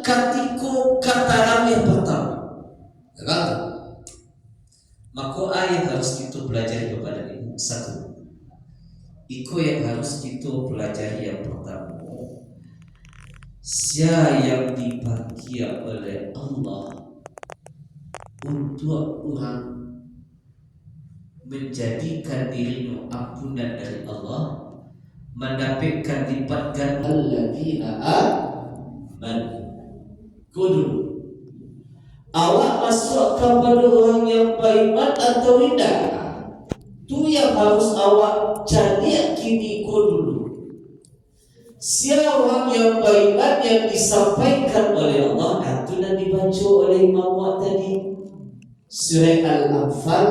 katiko kataran yang pertama. Kan? Maka ayat harus kita pelajari kepada ini. Satu, iko yang harus kita pelajari yang pertama. Siapa yang dipanggil oleh Allah untuk orang menjadikan dirinya ampunan dari Allah, mendapatkan lipat ganda alladzina amanu. Kudu awak masuk kepada orang yang beriman atau tidak, tu yang harus awak cari kini dulu. Siapa orang yang beriman yang disampaikan oleh Allah, itu dan dibaca oleh Imam Mu'ad tadi, surah Al-Anfal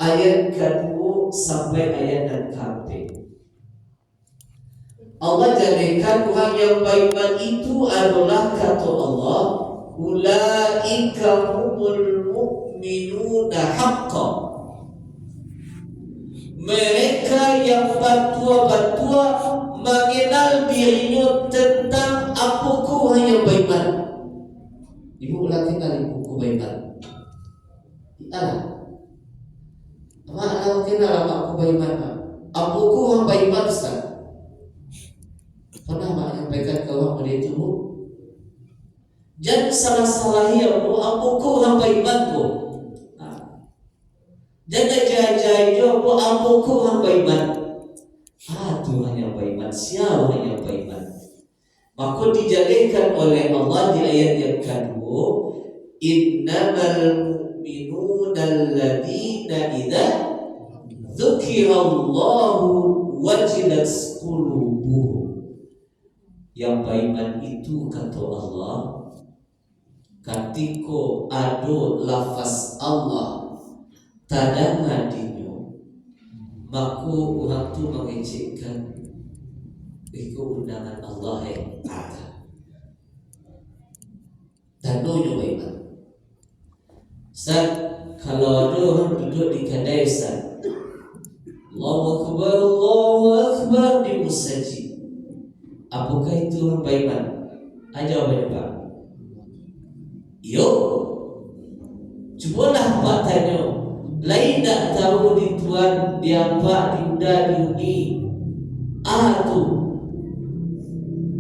ayat kedua sampai ayat ke-4. Allah jadikan orang yang beriman itu adalah kata Allah, ulaika humul mu'minuna haqqan. Mereka yang batua-batua mengenal dirinya tentang apakah yang beriman. Ibu ulang kenal ibu beriman. Alah, mak kenal aku beriman. Apakah orang beriman Ustaz? Pernah mak nyampaikan ke orang pada itu? Jangan salah-salahi apakah orang beriman tu. Jangan jahit-jahit apakah orang beriman. Tuhan yang beriman, siapa yang beriman? Maka dijadikan oleh Allah di ayat yang kedua, innamal mu'minuna alladzina idza dzukirallahu wajilat qulubuhum. Yang beriman itu kata Allah, ketika ada lafaz Allah tadanga dinyo, maka orang tu mengecekkan itu undangan Allah yang ada. Dan doanya beriman. Ustaz, kalau ada orang duduk di kedai Ustaz, Allahu Akbar di musajid, apakah itu orang beriman? Jawabannya Pak, yo. Cubalah Pak tanya, lain tak tahu di Tuhan diapa diudah diuni tu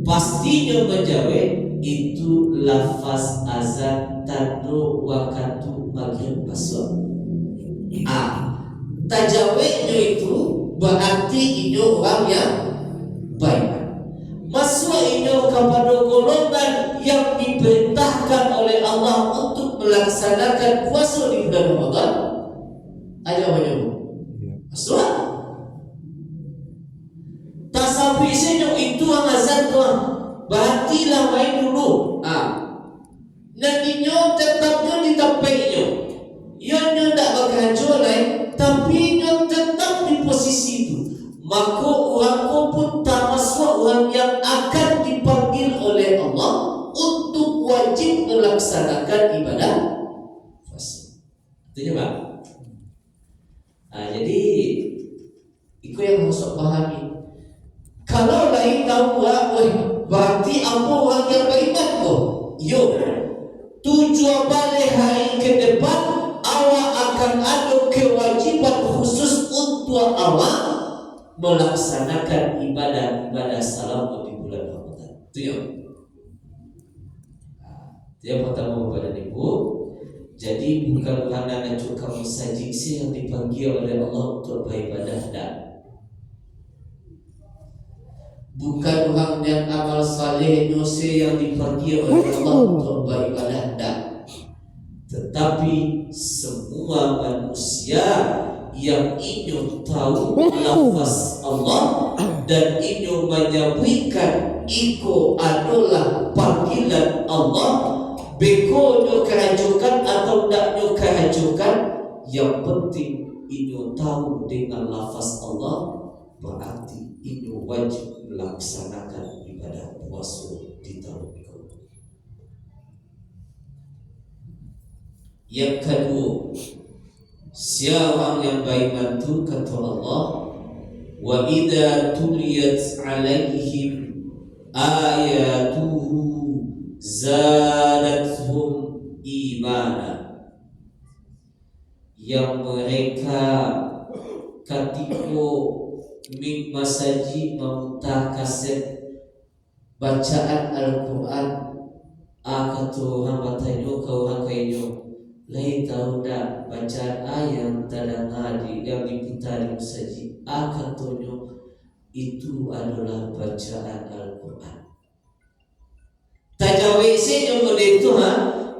pastinya menjawab itu lafaz azan tando waktu maghrib pasal. Tajawabnya itu berarti ini orang yang baik. Masuk ini kepada golongan yang diperintahkan oleh Allah untuk melaksanakan puasa di bulan Ramadan. Jawabannya masuk. Tak sampai sini itu yang azan tuan. Berartilah main dulu. Nantinya tetapnya di tempatnya. Ianya tak berkerja lain, tapi ianya tetap di posisi itu. Maka orang pun tak masuk orang yang akan dipanggil oleh Allah untuk wajib melaksanakan ibadah puasa. Itu Pak. Jadi itu yang harus pahami. Kalau lain tahu berarti apa orang yang beriman kok? Yo, tujuan balik hari ke depan awak akan ada kewajiban khusus untuk awak melaksanakan ibadah salam di bulan Ramadan. Itu ya. Yang pertama Bapak dan Ibu. Jadi bukan kerana ngajuk kamu sajik yang dipanggil oleh Allah untuk beribadah, tak. Bukan orang yang amal saleh dosa yang dipanggil oleh Allah untuk beribadah, tak. Tetapi semua manusia yang ingin tahu lafaz Allah dan ingin menyampaikan iko adalah panggilan Allah, beko nyo kehajukan atau tak nyo kehajukan, yang penting ingin tahu dengan lafaz Allah, berarti ingin wajib melaksanakan ibadah puasa di tahun itu. Yang kedua, siapa yang beriman itu kata Allah, wa idza tuliyat alaihim ayatuhu zadathum imana, yang mereka ketika masaji memutar kaset bacaan Al-Quran, akatu hamba tanyo kau hakainyo lain tahu dah bacaan ayat tadanga yang diputar di masaji akatonyo itu adalah bacaan Al-Quran. Tajawisi yang itu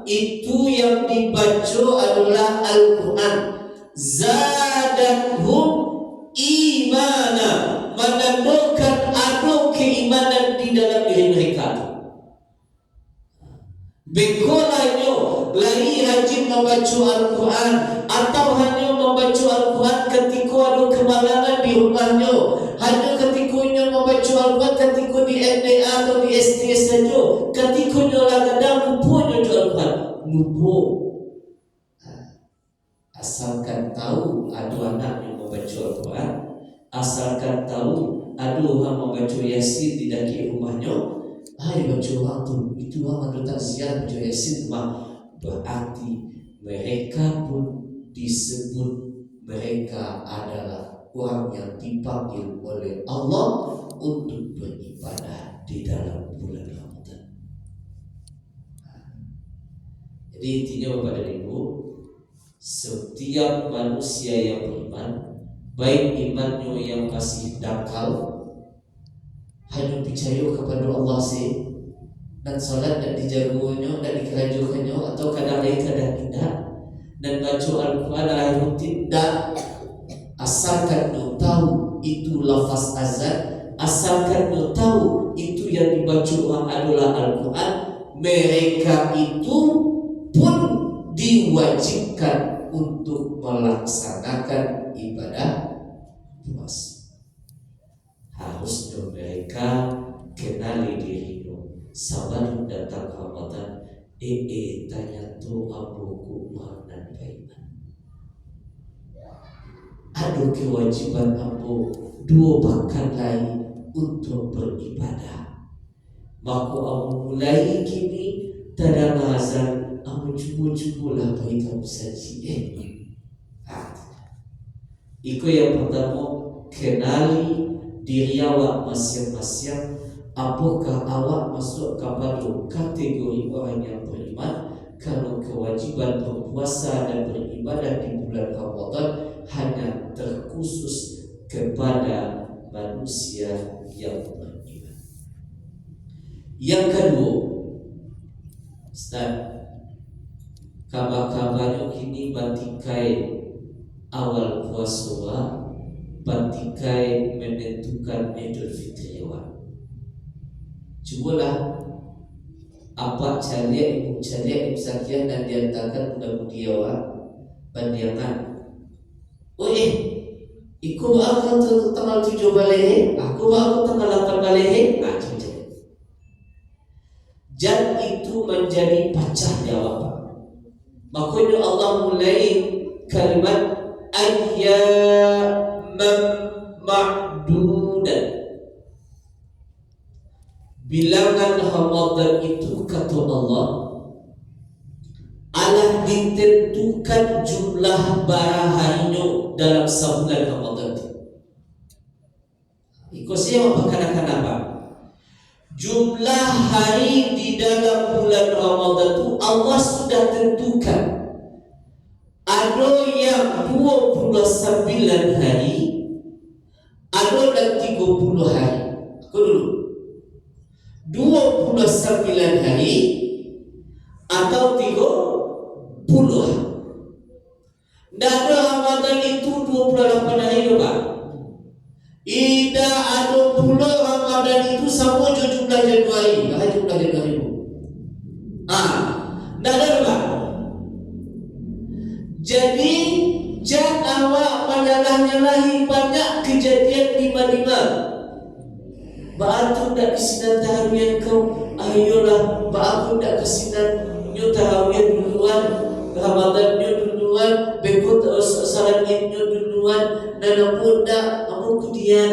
itu yang dibaca adalah Al-Quran. Zadathum imana, menandakan ada keimanan di dalam diri mereka. Bekolanyo lagi rajin membaca Al-Quran atau hanya membaca Al-Quran ketika ada kemalangan di rumahnya, hanya ketika membaca Al-Quran ketika di MDA atau di SD saja, ketika kadang lupa Al-Quran, lupa. Asalkan tahu ada anak yang membaca Al-Quran, asalkan tahu ada orang membaca Yasin di daki rumahnya, hai baca orang tu, itu orang ada takziah baca Yasin, berarti mereka pun disebut mereka adalah orang yang dipanggil oleh Allah untuk beribadah di dalam bulan Ramadan. Jadi intinya Bapak dan Ibu, setiap manusia yang beriman, baik imannya yang masih dangkal, hanya percaya kepada Allah sih, dan salat dan dijaganya dan dikerajukannya, atau kadang lain kadang tidak, dan baca Al-Quran adalah rutin, dan asalkan dia tahu itu lafaz azan, asalkan dia tahu itu yang dibaca orang adalah Al-Quran, mereka itu pun diwajibkan untuk melaksanakan ibadah puasa. Harusnya mereka kenali dirinya sebelum datang Ramadan. Tanya tu abuku dan beriman. Ada kewajiban abu dua bahkan lain untuk beribadah. Maka abu mulai kini tada azan, abu cuba-cubalah bagi kamu saji. Iko yang pertama, kenali diri awak masing-masing. Apakah awak masuk kepada kategori orang yang beriman? Kalau kewajiban berpuasa dan beribadah di bulan Ramadan hanya terkhusus kepada manusia yang beriman. Yang kedua, Ustaz, kabar-kabarnya kini batikai awal puasa, batikai menentukan Idul Fitri awak. Cubalah apa carian ibu sakian dan diantarkan muda-mudi awak bandiangan. Iku akan tanggal 7 balik, aku baru tanggal 8 balik. Coba. Jad itu menjadi pacah jawab. Makanya Allah mulai kalimat ayyamam ma'dudat. Bilangan Ramadan itu kata Allah Allah ditentukan jumlah baraharinya dalam sebulan Ramadan. Ikut siapa katakan apa? Jumlah hari di dalam bulan Ramadan itu Allah sudah tentukan. Ada yang 29 hari, ada yang 30 hari. Aku dulu 29 hari atau 30 hari. Dan Ramadan itu 28 hari loh Pak. Ida ada pula Ramadan itu sama jumlah Januari. Jumlah Januari itu. Dah ada Pak. Jadi jangan awak menyalah-nyalahi banyak kejadian di Madinah. Ba'atu tak kesinan tahawian kau, ayolah ba'atu tak kesinan nyo tahawian duluan, Ramadannya duluan, bekut salat idnya duluan, dan pun tak amun kemudian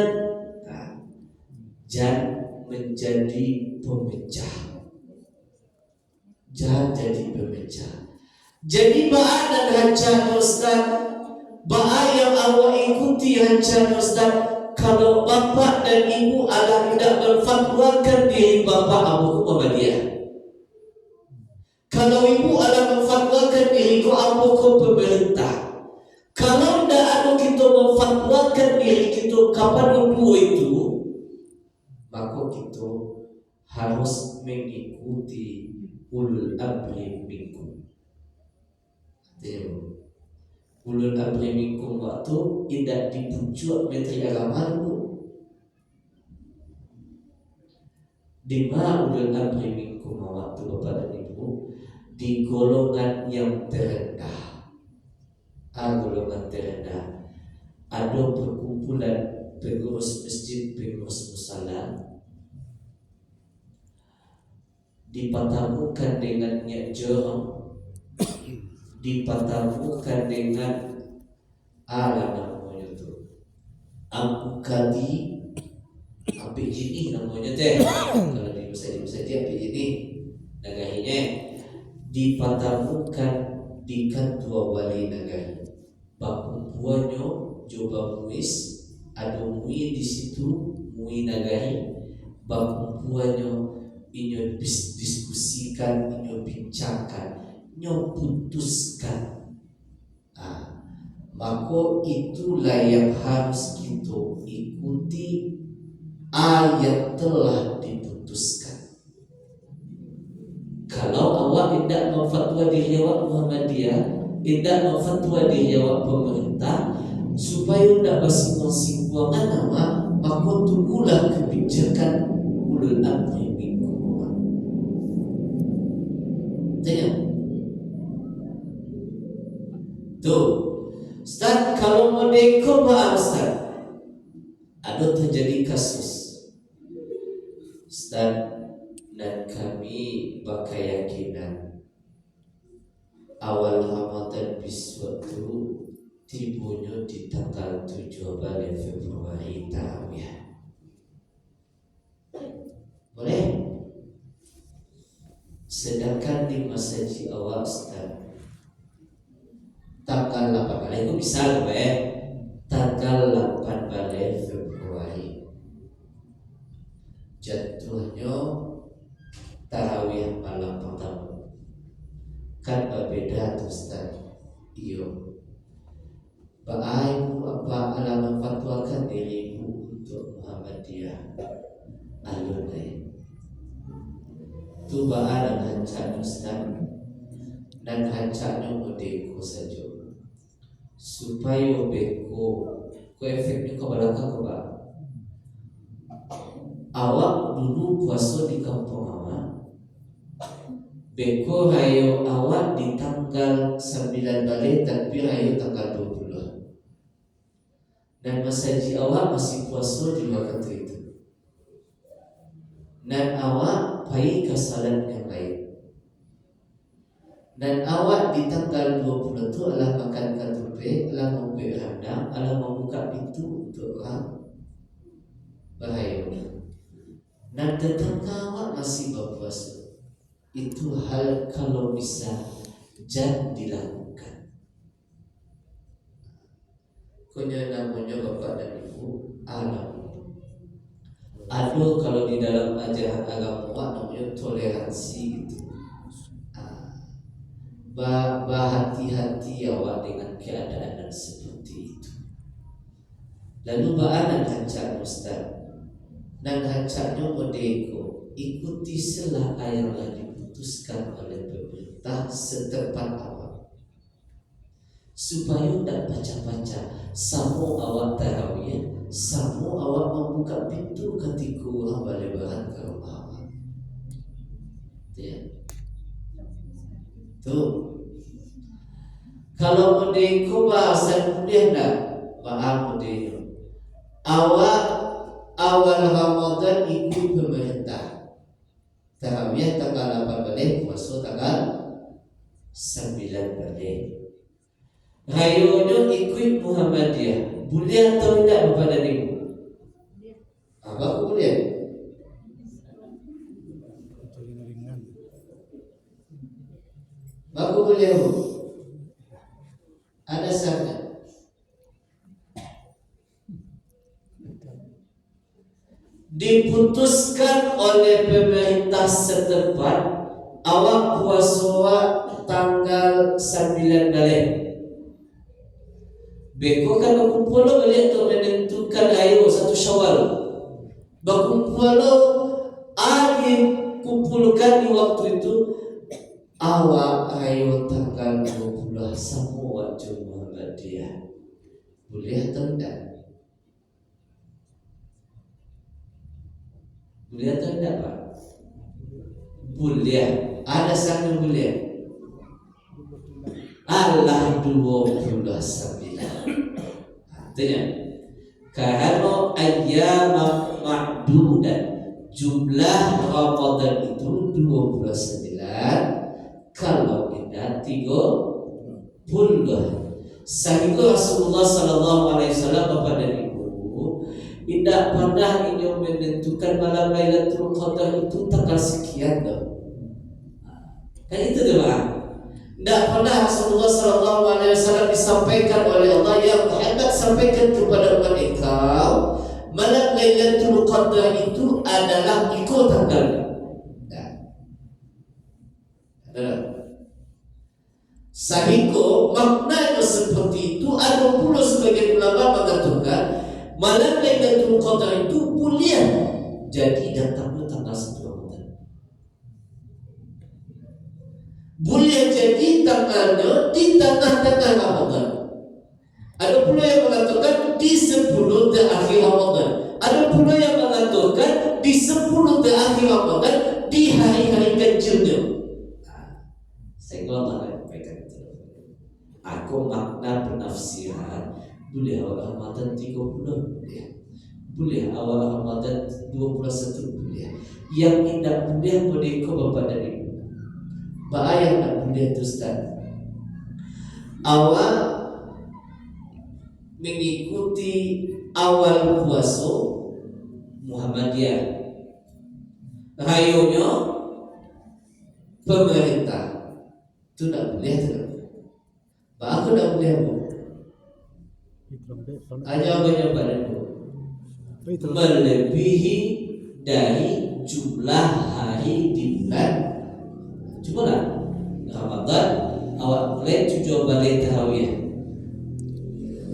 jangan menjadi pemecah. jangan jadi pemecah. Jadi ba'a dan hancana Ustaz, ba'a yang awak ikuti hancana Ustaz. Kalau bapak dan ibu ada tidak berfatwakan diri bapak Abu Muhammadiyah, kalau ibu ada memfatwakan diri ko Abu pemerintah, kalau tidak ada kita memfatwakan diri kita kapan ibu itu, maka kita harus mengikuti ulul amri minkum. Ulul amri minkum waktu tidak dipujuk menteri agama dulu. Di mana ulul amri minkum waktu bapak dan ibu di golongan yang terendah. Golongan terendah ada perkumpulan pengurus masjid, pengurus musala, dipertemukan dengan niat jorong, dipertemukan dengan namanya tu Abu Kadi Api Jini namanya teh. Kalau di Musa dia Api Jini nagarinya, dipertemukan di kedua wali negari. Bakumpuannya coba muis, ada mui di situ, mui negari. Bakumpuannya inyo diskusikan, inyo bincangkan, inyo putuskan. Maka itulah yang harus kita ikuti, ayat telah diputuskan. Kalau awak tidak memfatwa diri awak Muhammadiyah, tidak memfatwa diri awak pemerintah, supaya tidak bersinggung-singgungan nama, maka tunggulah kebijakan ulul amri minkum. Tengok tuh Ustaz, kalau modeko maaf Ustaz, ada terjadi kasus Ustaz, dan kami berkeyakinan awal Ramadan biswatu tibunya di tanggal 7 Februari tarawih. Boleh? Sedangkan di masjid awal Ustaz tanggal 8 itu bisa tanggal 8 Februari jatuhnya tarawih malam pertama. Kan berbeda tuh Ustaz. Iyo Ibu apa alamat fatwakan dirimu untuk Muhammadiyah alunai tu dan hancanya Ustaz, dan hancanya modeko saja supaya beko ko efeknya ke belakang ke bawah. Awak dulu puasa di kampung awak, beko hayo awak di tanggal 9 balik takbir hayo tanggal 20, dan masaji awak masih puasa di waktu itu, dan awak pergi ke salat yang lain, dan awak di tanggal 20 itu adalah makan katupe, adalah membuat rendang, adalah membuka pintu untuk orang bahaya. Dan tetangga awak masih berpuasa. Itu hal kalau bisa jangan dilakukan. Punya namanya bapak dan ibu alam. Ada kalau di dalam ajaran agama namanya toleransi gitu. Hati-hati awak dengan keadaan dan seperti itu. Lalu bagaimana hancur Ustaz? Dan hancurnya modeko, ikuti selah yang diputuskan oleh pemerintah setempat awak, supaya tidak baca-baca. Samo awak tarawih, samo awak membuka pintu ketika orang balik-balik ke rumah awak. Tuh, kalau modeko bahasa kuliah tidak, paham modeko. Awal Ramadan ikut pemerintah, tarawih tanggal 8 puasa tanggal 9 Rayonya ikut Muhammadiyah, boleh atau tidak Bapak dan Ibu? Apa aku boleh? Baku boleh ada sana. Diputuskan oleh pemerintah setempat awak puasa tanggal 9 Galih. Beko kan berkumpul balik untuk menentukan ayo 1 Syawal. Berkumpul kumpulkan di waktu itu awak ayo tanggal 20 semua Muhammadiyah. Boleh atau tidak? Boleh atau tidak, Pak? Boleh. Ada sangat boleh. Allah 29. Artinya kalau ayyam ma'dudat, jumlah Ramadan itu 29, kalau tidak 30. Sehingga Rasulullah sallallahu alaihi wasallam kepada ibu tidak pernah ini menentukan malam Lailatul Qadar itu tanggal sekian dah. Kan itu doa. Tidak pernah Rasulullah sallallahu alaihi wasallam disampaikan oleh Allah, ya Muhammad sampaikan kepada umat engkau malam Lailatul Qadar itu adalah ikut tanggalnya. Sehingga maknanya seperti itu. Ada pula sebagian ulama mengatakan malam Lailatul Qadar itu mulia, jadi datangnya tanggal 1 Ramadan. Mulia jadi tanggalnya di tengah-tengah Ramadan. Ada pula yang mengatakan di 10 akhir Ramadan. Ada pula yang mengatakan di 10 akhir Ramadan, di hari-hari ganjilnya. Saya Allah sampaikan itu. Aku makna penafsiran boleh awal Ramadan 30 boleh. Boleh awal Ramadan 21 boleh. Yang tidak boleh mereka bapak dan ibu. Bapak yang tak boleh itu Ustaz, awal mengikuti awal puasa Muhammadiyah, rayunya pemerintah itu tak boleh tu. Aku tak boleh bu. Aja banyak padaku melebihi dari jumlah hari di bulan. Cuma lah Ramadan awak mulai 7 balik tarawih.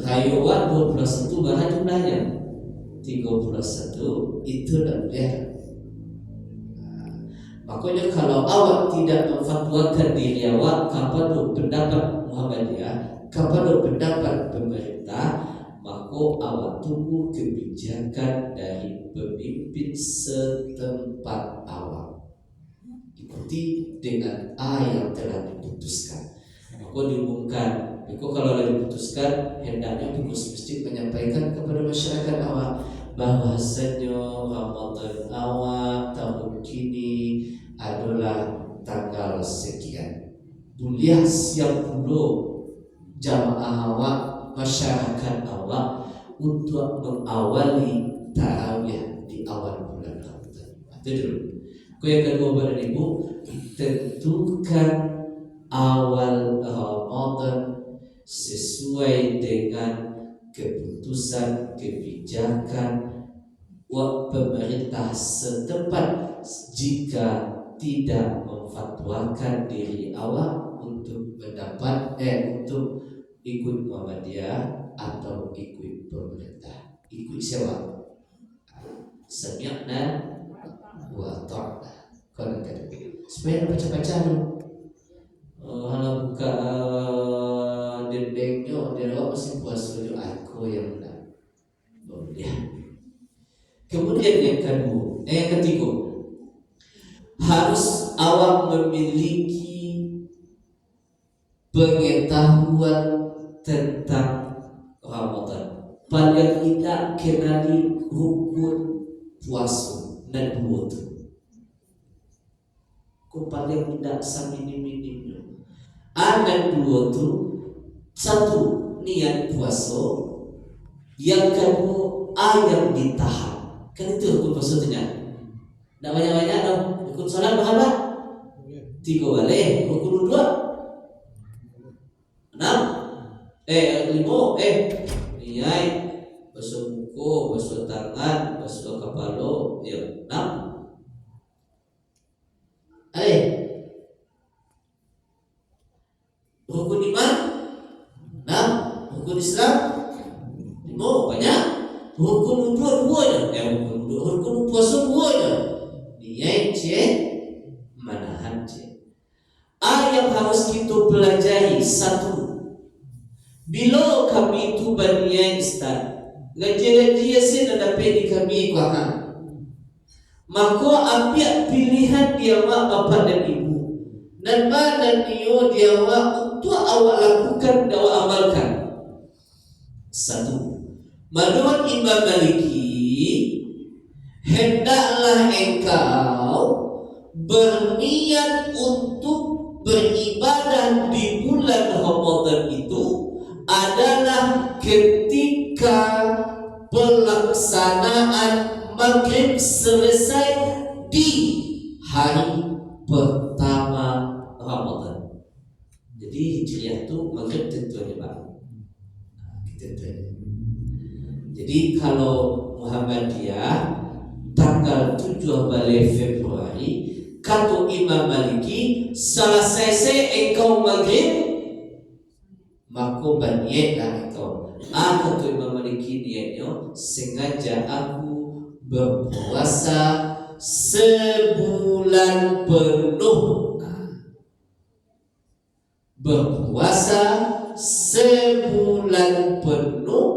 Rayuan 21 bahan jumlahnya 31 itu tak boleh. Makanya kalau awak tidak memfatwakan diri awak kepada pendapat Muhammadiyah, kepada pendapat pemerintah, maka awak tunggu kebijakan dari pemimpin setempat awak. Ikuti dengan yang telah diputuskan. Maka diumumkan. Maka kalau sudah diputuskan, hendaknya pengurus masjid menyampaikan kepada masyarakat awak bahwasanya Ramadan awak tahun kini adalah tanggal sekian. Boleh siap dulu jamaah awak, masyarakat awak untuk mengawali tarawih di awal bulan Ramadan. Itu dulu. Yang kedua Bapak Ibu, tentukan awal Ramadan sesuai dengan keputusan kebijakan pemerintah setempat. Jika tidak memfatwakan diri awak untuk untuk ikut Muhammadiyah atau ikut pemerintah, ikut siapa? Sami'na wa ta'na. Kalau supaya baca-baca dulu. Kalau buka dendengnya, dia awak masih puasa dulu. Aku yang nak boleh. Kemudian yang ketiga, harus awak memiliki pengetahuan tentang Ramadan. Paling tidak kenali rukun puasa dan wudu. Kau paling tidak seminim-minimnya. Ada dua tu, satu niat puasa, yang kedua yang ditahan. Kan itu rukun puasa tu kan? Tak banyak-banyak dong. Rukun salat berapa? 3 balik. Rukun 2 enam, limo, niai, basuh muka, basuh tangan, basuh kepala, ya enam. Rukun iman, enam. Rukun Islam, lima, banyak. Rukun dua-duanya, rukun puasa duanya. Niai manahan yang harus kita pelajari satu. Bila kami itu berniat Ustaz, ngaji-ngaji asyik dan dapat di kami kuahan, maka ambil pilihan dia mak bapak dan ibu, dan mana dia mak untuk awak lakukan dan awak amalkan. Satu, menurut Imam Maliki, hendaklah engkau berniat untuk beribadah di bulan Ramadan itu adalah ketika pelaksanaan maghrib selesai di hari pertama Ramadan. Jadi Hijriah itu maghrib tentunya Pak. Jadi kalau Muhammadiyah tanggal 7 Februari, kata Imam Maliki, selesai engkau maghrib, maka berniatlah engkau. Kata Imam Maliki niatnya, sengaja aku berpuasa sebulan penuh. Berpuasa sebulan penuh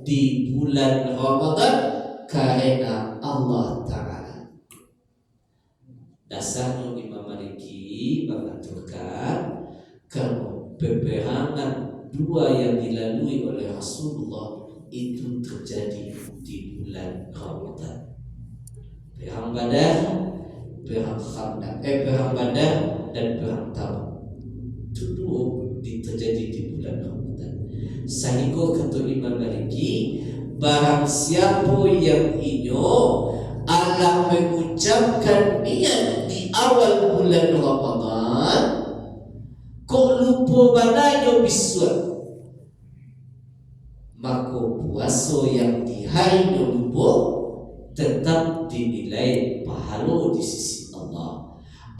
di bulan Ramadan karena Allah Ta'ala. Dasarnya Imam Maliki mengaturkan kalau peperangan dua yang dilalui oleh Rasulullah itu terjadi di bulan Ramadan. Perang Badar, perang Khandaq, perang Badar dan perang Tabuk. Itu terjadi di bulan Ramadan. Sehingga kata Imam Maliki, barang siapa yang inyo Allah mengucapkan niat di awal bulan Ramadan, kok lupa badanya biswa, maka puasa yang di hari lupa tetap dinilai pahala di sisi Allah.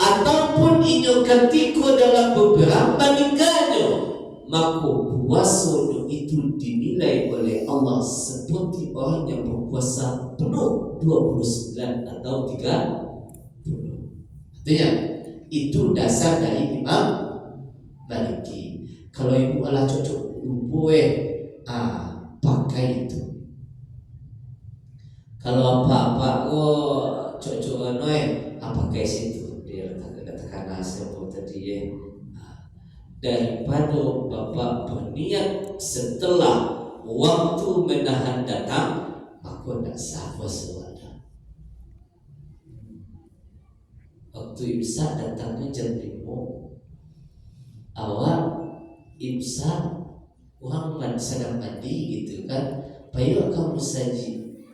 Ataupun inyo ketika dalam beberapa meninggalnya, maka puasa itu dinilai oleh Allah seperti orang yang berpuasa penuh 29 atau 30. Artinya itu dasar dari Imam Maliki. Kalau ibu Allah cocok lupa pakai itu. Kalau apa-apa cocok pakai situ. Dia katakan hasil tadi daripada bapak berniat setelah waktu menahan datang, maka tak sah puasa. Waktu imsak datangnya jam 5, awal imsak orang sedang mandi gitu kan, payu akan bersaji,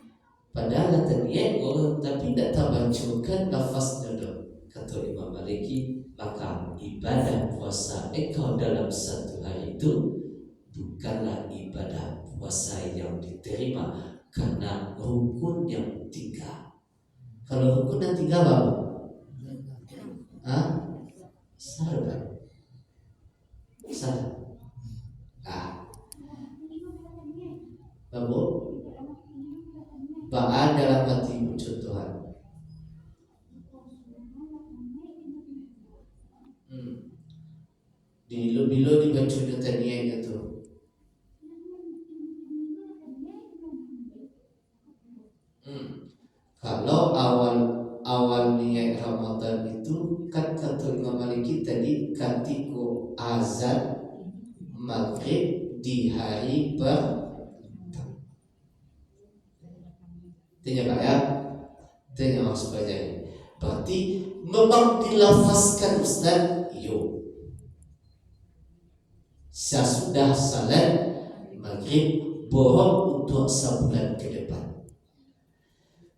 padahal kata niat orang tapi tak tahu bacakan lafaznya dong. Kata Imam Maliki, maka ibadah puasa engkau dalam satu hari itu bukanlah ibadah puasa yang diterima karena rukun yang 3. Kalau rukun yang 3 apa? Salah. Babu ba'an dalam hati contohan. Bilo dibaca tanianya tu. Kalau awal niat Ramadan itu kan kata Imam Maliki tadi ketika azan maghrib di hari Tanya Pak ya, tanya harus pelajari. Berarti memang dilafazkan Ustaz, yo. Sesudah salat maghrib bohong untuk sebulan ke depan.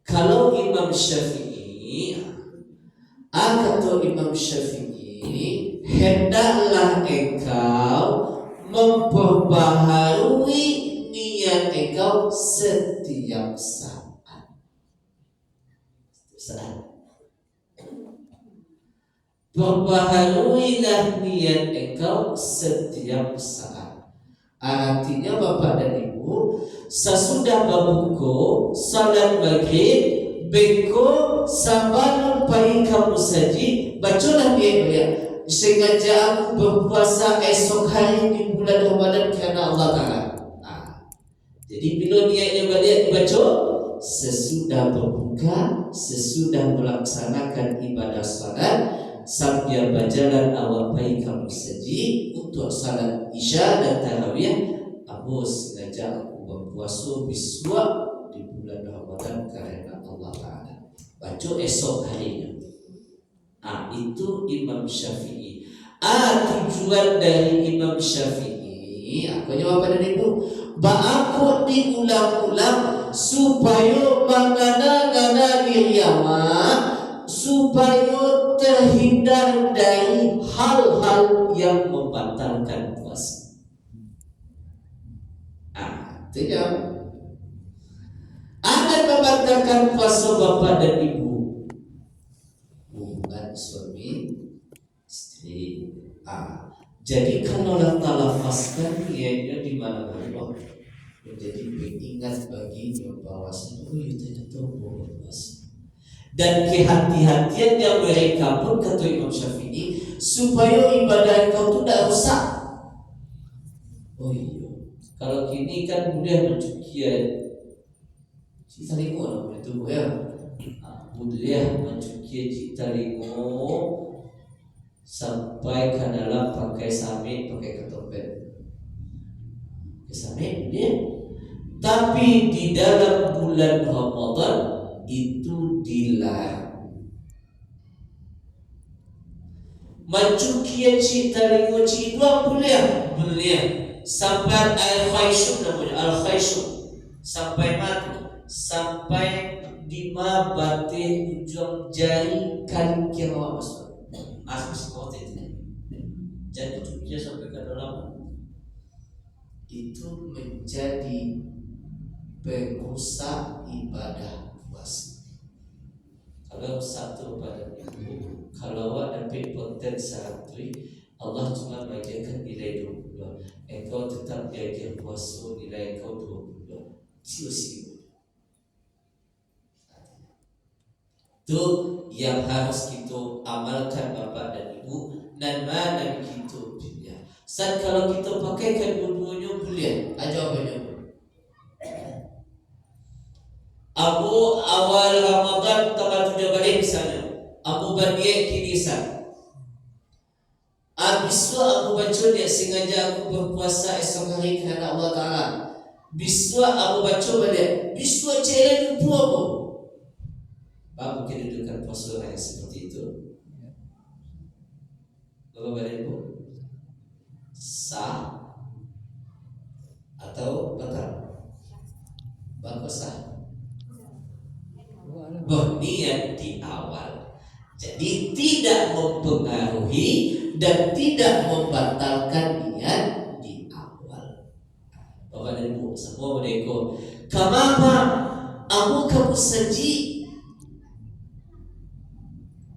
Kalau Imam Syafi'i, kata Imam Syafi'i, hendaklah engkau memperbaharui niat engkau setiap saat. Perbaharuilah niat engkau setiap saat. Artinya Bapak dan Ibu, sesudah berbuka salat maghrib, beko saban pai kamu saji, bacalah dia sengaja aku berpuasa esok hari di bulan Ramadan karena Allah Ta'ala. Jadi bila niatnya balik dibaca sesudah berbuka, sesudah melaksanakan ibadah salat, sambil berjalan awak baik kamu saji untuk salat isya dan tarawih. Aku sengaja aku berpuasa biswa di bulan Ramadan karena Allah Ta'ala. Baca esok harinya. Itu Imam Syafi'i. Tujuan dari Imam Syafi'i, aku jawab pada ibu, aku diulang-ulang supaya mengana-ngana diriama, supaya terhindar dari hal-hal yang membatalkan puasa. Itu yang akan membatalkan puasa Bapak dan Ibu. Hubungan suami istri. Jadi kalau kita lafazkan ianya di mana-mana menjadi pengingat baginya bahwasanya tidak tahu puasa. Dan kehati-hatian yang mereka pun kata Imam Syafi'i supaya ibadah kau tidak rusak. Kalau kini kan mudah mencukian cita lingo lah itu ya. Mudah mencukian cita lingo sampai ke dalam pakai samit, pakai ketopet. Samit dia. Tapi di dalam bulan Ramadan itu dilarang. Mencukian cita lingo cita boleh. Sampai al-khayshum namanya, al-khayshum sampai mati, sampai di batin ujung jari kali kira masuk seperti itu. Jadi dia sampai ke dalam itu menjadi perusak ibadah puasa. Kalau satu pada itu, kalau ada konten satu, Allah cuma bagikan nilai 20. Engkau tetap belajar puasa nilai engkau 20. Sia-sia. Itu yang harus kita amalkan Bapak dan Ibu, dan mana kita punya. Saat kalau kita pakaikan dua-duanya boleh. Jawabannya. Abu awal Ramadan tanggal 7 balik misalnya. Abu bagi kinisan. Biswa aku baca dia sengaja aku berpuasa esok hari kerana Allah Ta'ala. Biswa aku baca balik. Biswa jalan lupa aku. Bapak kedudukan puasa yang seperti itu. Bapak balik ibu sah atau batal? Bapak sah. Berniat di awal. Jadi tidak mempengaruhi dan tidak membatalkan niat di awal. Bapak dan Ibu semua mereka, kenapa aku kamu saji?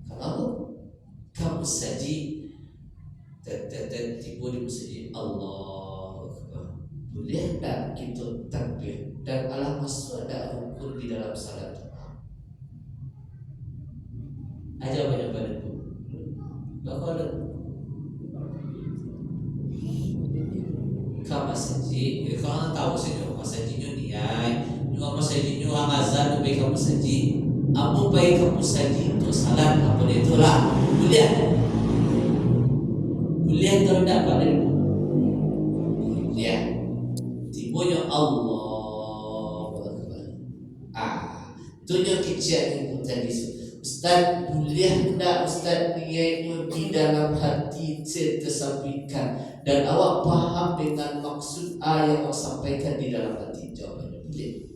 Kenapa kamu saji? Dan tiba di saji Allah Akbar. Boleh tak kita takbir dan Allah masuk ada rukun di dalam salat? Aja banyak pada Ibu. Bapak ada masaji, kalau tahu saja masajinya niat, juga masajinya angazan baik kamu saji, apa baik kamu saji untuk salat apa itulah, boleh kalau tidak pada ibu, boleh, tibonya Allah, tunjuk kecil ibu tadi. Ustaz boleh tak Ustaz niatnya di dalam hati tersampaikan dan awak faham dengan maksud yang awak sampaikan di dalam hati? Jawabannya boleh.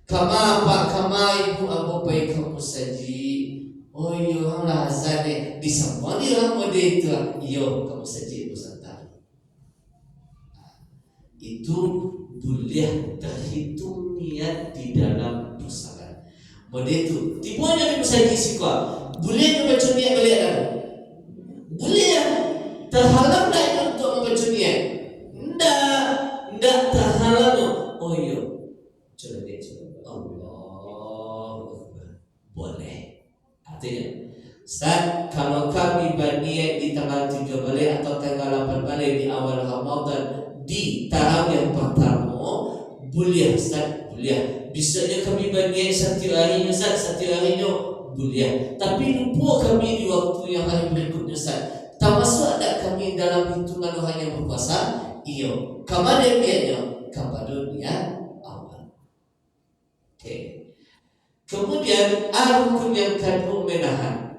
Kama ibu abu baik kamu saji. Oh iya lah azan di semua di orang mode itu. Iya kamu saji ibu santai. itu boleh terhitung niat di dalam pusaran. Model itu tipuannya bisa disiko. Boleh membaca niat balik dah. Boleh ya. Terhalang tak itu untuk membaca niat? Ndak terhalang. Oh iya. Coba dia coba. Allah boleh. Artinya, Ustaz, kalau kami berniat di tanggal 7 balik atau tanggal 8 balik di awal Ramadan di tarawih pertama, boleh Ustaz, boleh. Bisanya kami berniat satu harinya Ustaz, satu harinya boleh. Tapi lupa kami di waktu yang hari berikutnya Ustaz. Tak masuk ada kami dalam hitungan hanya berpuasa? Iya. Kapan dia niatnya? Kapan dunia awal. Okay. Kemudian rukun yang kedua menahan.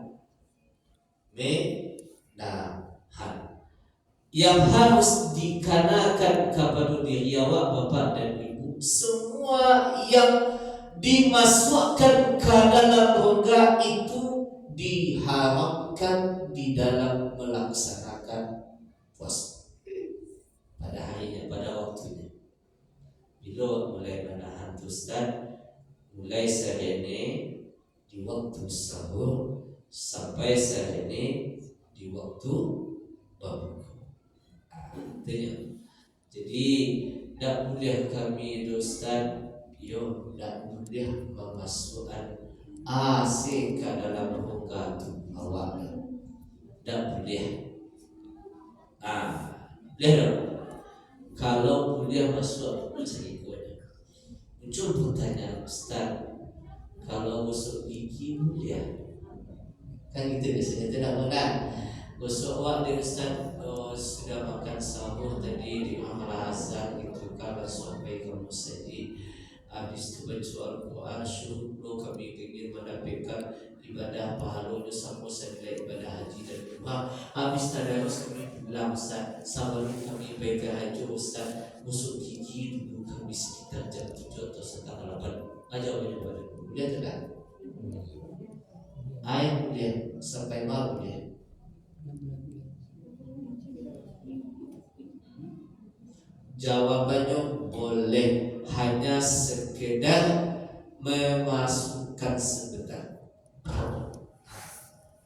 Yang harus dikarenakan kepada diri awak, bapak dan ibu, semua yang dimasukkan ke dalam rongga itu diharamkan di dalam melaksanakan puasa pada harinya, pada waktunya. Bila mulai menahan tu Ustaz, mulai sehari di waktu sahur sampai sehari di waktu berbuka. Jadi tak boleh kami Ustaz, tak boleh memasukkan AC ke dalam rongga tu awak. Tak boleh. Boleh tak? Kalau boleh masuk macam ikutnya. Muncul pertanyaan, Ustaz, kalau gosok gigi boleh? Kan gitu biasanya tidak boleh. Gosok awak dia Ustaz, sudah makan sahur tadi di Muhammad Hasan gitu, kalau sampai kamu sedih habis itu baca Al-Quran syukur kami ingin mendapatkan ibadah pahalanya sama senilai ibadah haji dan umrah. Habis tadarus kami pulang Ustaz, sama kami baik haji Ustaz, gosok gigi dulu kami sekitar jam 7 atau setengah 8 aja pada dia tidak air dia sampai malam dia. Jawabannya boleh, hanya sekedar memasukkan sebentar.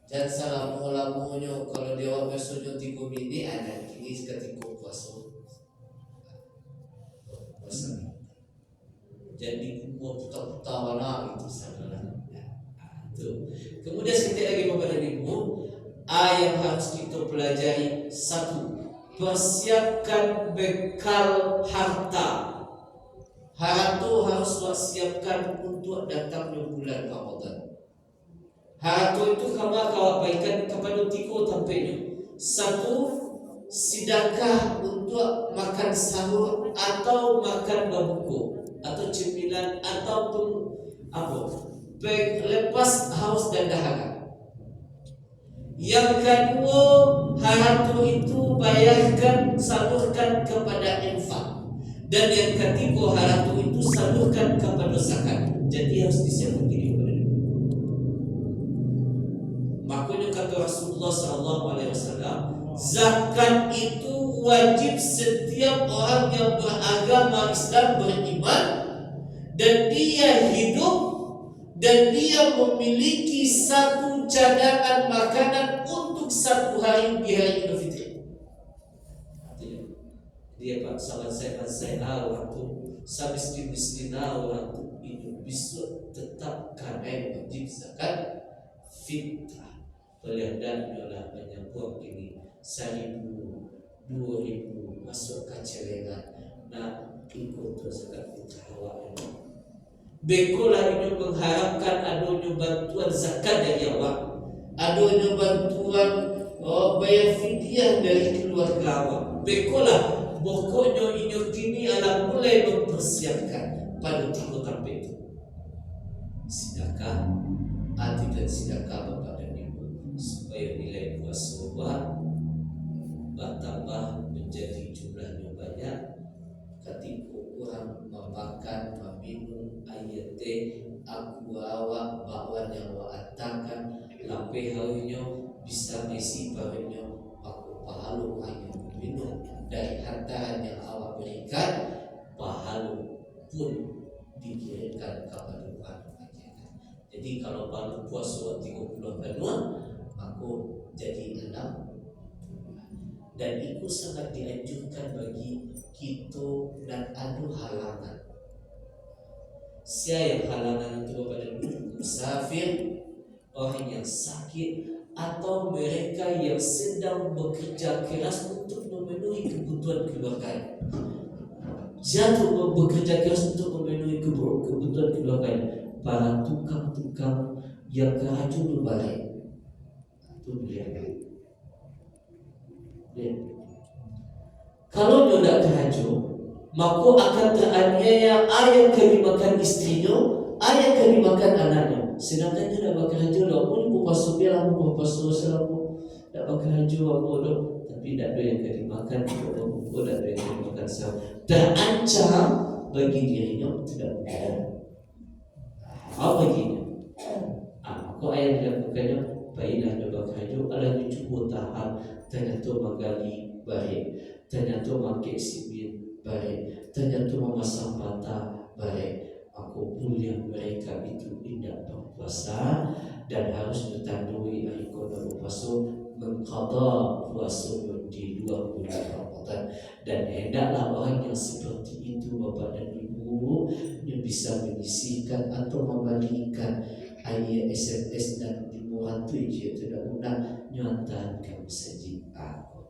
Jangan salah mula-mulanya kalau dia orang besoknya 3 minit ada kini ketika puasa. Jadi kumur putar-putar warna itu salah. Itu. Kemudian sedikit lagi Bapak dan Ibu, yang harus kita pelajari, satu, persiapkan bekal harta. Harta harus siapkan untuk datangnya bulan Ramadan. Harta itu kamu kau berikan kepada 3 tampaknya. Satu, sedekah untuk makan sahur atau makan berbuka atau cemilan ataupun lepas haus dan dahaga. Yang kedua, harta itu bayarkan, salurkan kepada infak. Dan yang ketiga, harta itu salurkan kepada zakat. Jadi harus disiapkan diri kepada itu. Makanya kata Rasulullah SAW, zakat itu wajib setiap orang yang beragama Islam, beriman, dan dia hidup dan dia memiliki satu cadangan makanan untuk 1 hari di hari Idul Fitri. Dia Pak sahabat saya waktu sabis di miskinah waktu itu bisa tetap karena wajib zakat fitrah. Pelihadaan adalah banyak buang ini 1.000, 2.000 masuk ke celengan. Nah ikut zakat fitrah awak ini. Bekolah ini mengharapkan adanya bantuan zakat dari awak, adanya bantuan bayar fidyah dari keluarga awak. Bekolah pokoknya ini kini alam mulai mempersiapkan pada 3 tahun itu. Sedekah, hati dan sedekah Bapak dan Ibu, supaya nilai puasa bertambah menjadi jumlahnya banyak. Ketika orang memakan, meminum ayat aku awak bakwan yang wa'atakan lampai harinya bisa mesi harinya aku pahalu hanya minum dari harta yang awak berikan kepada jadi kalau baru puasa 30 aku jadi 6 dan itu sangat dianjurkan bagi kita dan adu halangan. Siapa yang halangan itu pada musafir, orang yang sakit, atau mereka yang sedang bekerja keras untuk memenuhi kebutuhan keluarga. Jatuh bekerja keras untuk memenuhi kebutuhan keluarga. Para tukang-tukang yang keraju berbalik itu lihat. Kalau dia tidak keraju, maka akan teraniaya ayah kerimakan istrinya, ayah kerimakan anaknya. Sedangkan dia tidak bekerja, walaupun berpuasa biar aku berpuasa selalu tidak bekerja aku dok, tapi tidak ada yang kerimakan, tidak ada yang kerimakan selalu. Terancam bagi dirinya tidak bekerja. Apa begini? Kok ayat dilakukannya baiklah doa kerja adalah cukup tahap ternyata menggali baik, ternyata makai sibin baik, ternyata memasang mata baik. Aku mulia mereka itu tidak berpuasa dan harus ditandui ikut berpuasa mengqada puasa di 2 bulan Ramadan. Dan hendaklah orang yang seperti itu Bapak dan Ibu yang bisa menyisihkan atau membalikan ayat SMS dan dimuat jika tidak mudah nyatakan saja aku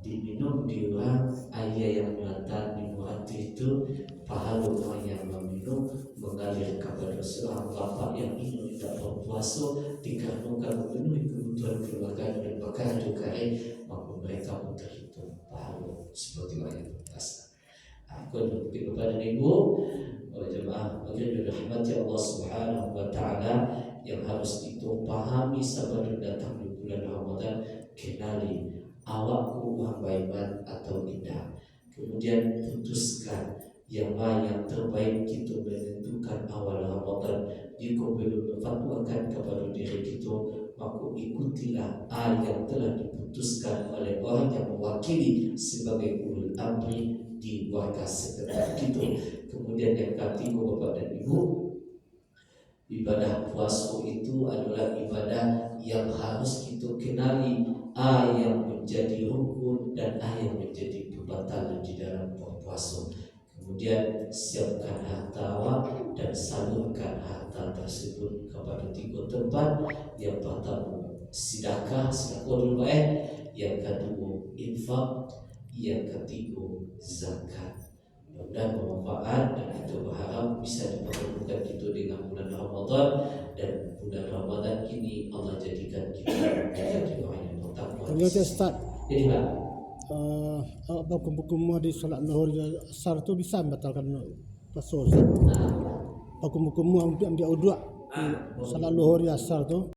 diminum di orang ayat yang nyata dimuat itu pahala orang yang meminum mengalir kepada seorang bapak yang ingin tidak berpuasa dikarenakan memenuhi kebutuhan keluarga dan bahkan juga maka mereka pun terhitung pahala seperti ayat puasa. Aku berdoa kepada Ibu jemaah majelis dirahmati Allah Subhanahu wa taala yang harus dipahami sebelum datang di bulan Ramadan, kenali awakku orang beriman atau tidak. Kemudian putuskan yang mana yang terbaik kita menentukan awal Ramadan. Jika belum memfatwakan kepada diri kita, maka ikutilah yang telah diputuskan oleh orang yang mewakili sebagai ulul amri di warga sekitar kita. Kemudian yang ketiga Bapak dan Ibu, ibadah puasa itu adalah ibadah yang harus kita kenali yang menjadi rukun dan yang menjadi pembatalan di dalam berpuasa. Kemudian siapkan harta dan salurkan harta tersebut kepada 3 tempat. Yang pertama sedekah dulu yang kedua infak, yang ketiga zakat. Dan bermanfaat dan kita berharap bisa dipertemukan kita dengan bulan Ramadan, dan bulan Ramadan ini Allah jadikan kita menjadi orang yang bertakwa. Ustaz, Jadi Pak, hukum-hukum di solat zuhur asar tu bisa membatalkan puasa. Hukum-hukum ambil uduk solat zuhur asar tu